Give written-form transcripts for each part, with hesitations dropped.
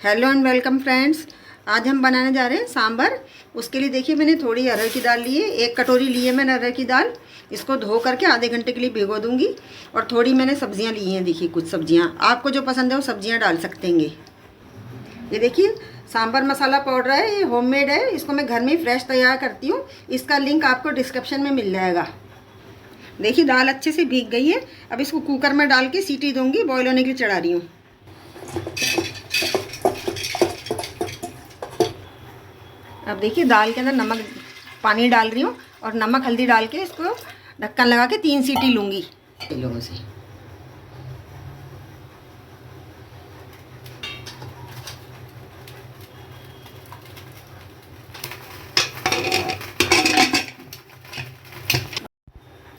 Hello and welcome friends. आज हम बनाने जा रहे हैं सांभर। उसके लिए देखिए मैंने थोड़ी अरहर की दाल ली है, 1 कटोरी ली है मैंने अरहर की दाल। इसको धो करके आधे घंटे के लिए भिगो दूंगी। और थोड़ी मैंने सब्जियां ली हैं, देखिए कुछ सब्जियां आपको जो पसंद है वो सब्जियां डाल सकते हैं। ये देखिए सांभर मसाला पाउडर है, ये होममेड है, इसको मैं घर में ही फ्रेश तैयार करती हूँ। इसका लिंक आपको डिस्क्रिप्शन में मिल जाएगा। देखिए दाल अच्छे से भीग गई है। अब इसको कुकर में डाल के सीटी दूंगी, बॉयल होने के लिए चढ़ा रही हूँ। अब देखिए दाल के अंदर नमक पानी डाल रही हूँ और नमक हल्दी डाल के इसको ढक्कन लगा के 3 सीटी लूँगी लोगों से।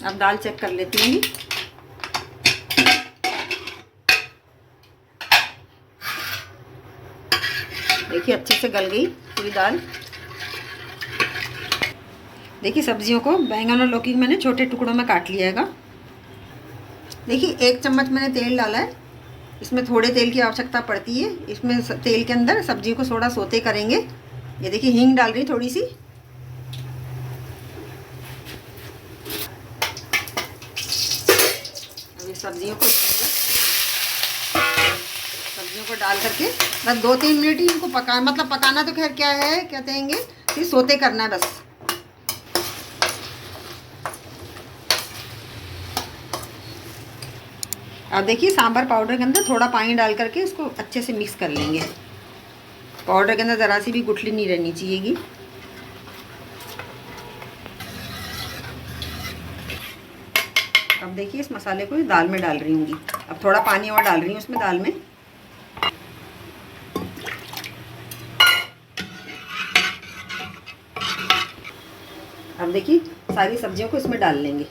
अब दाल चेक कर लेती हूँ। देखिए अच्छे से गल गई पूरी दाल। देखिए सब्जियों को बैंगन और लौकी मैंने छोटे टुकड़ों में काट लिया है। देखिए 1 चम्मच मैंने तेल डाला है। इसमें थोड़े तेल की आवश्यकता पड़ती है। इसमें तेल के अंदर सब्जियों को थोड़ा सोते करेंगे। ये देखिए हींग डाल रही थोड़ी सी। अब ये सब्जियों को डाल करके बस 2-3 मिनट ही इनको पकाना तो खैर क्या है कहते हैं, फिर सोते करना है बस। अब देखिए सांभर पाउडर के अंदर थोड़ा पानी डाल करके इसको अच्छे से मिक्स कर लेंगे। पाउडर के अंदर ज़रा सी भी गुठली नहीं रहनी चाहिएगी। अब देखिए इस मसाले को दाल में डाल रही हूँ। अब थोड़ा पानी और डाल रही हूँ इसमें दाल में। अब देखिए सारी सब्जियों को इसमें डाल लेंगे।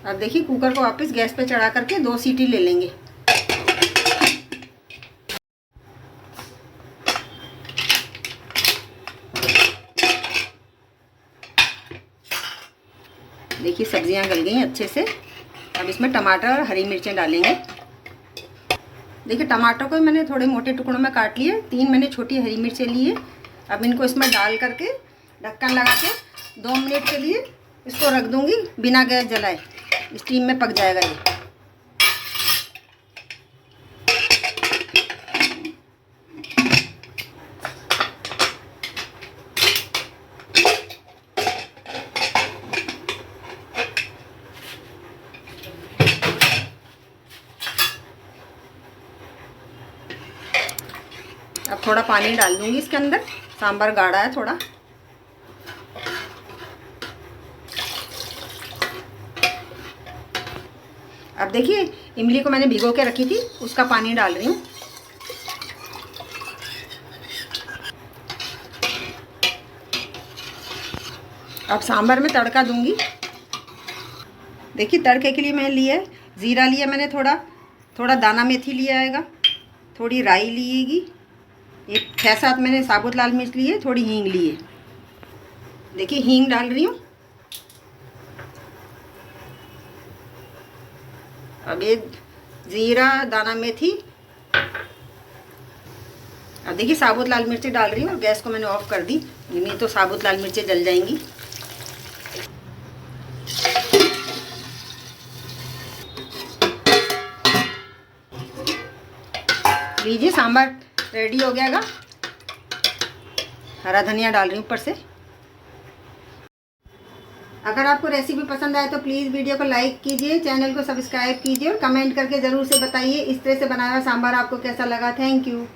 अब देखिए कुकर को वापस गैस पे चढ़ा करके 2 सीटी ले लेंगे। देखिए सब्जियां गल गई अच्छे से। अब इसमें टमाटर और हरी मिर्चें डालेंगे। देखिए टमाटर को मैंने थोड़े मोटे टुकड़ों में काट लिए, 3 मैंने छोटी हरी मिर्चें ली है। अब इनको इसमें डाल करके ढक्कन लगा के 2 मिनट के लिए इसको रख दूंगी बिना गैस जलाए। स्टीम में पक जाएगा ये। अब थोड़ा पानी डाल दूंगी इसके अंदर, सांभर गाढ़ा है थोड़ा। अब देखिए इमली को मैंने भिगो के रखी थी, उसका पानी डाल रही हूँ। अब सांभर में तड़का दूंगी। देखिए तड़के के लिए मैंने लिया है ज़ीरा लिया मैंने, थोड़ा दाना मेथी लिया आएगा, थोड़ी राई लिएगी, एक 6-7 मैंने साबुत लाल मिर्च ली है, थोड़ी हींग ली है। देखिए हींग डाल रही हूँ। अब ये ज़ीरा दाना मेथी। अब देखिए साबुत लाल मिर्चें डाल रही हूँ और गैस को मैंने ऑफ कर दी, नहीं तो साबुत लाल मिर्चें जल जाएंगी। लीजिए सांभर रेडी हो गया। हरा धनिया डाल रही हूँ ऊपर से। अगर आपको रेसिपी पसंद आए तो प्लीज़ वीडियो को लाइक कीजिए, चैनल को सब्सक्राइब कीजिए और कमेंट करके ज़रूर से बताइए इस तरह से बनाया हुआ सांभर आपको कैसा लगा। Thank you.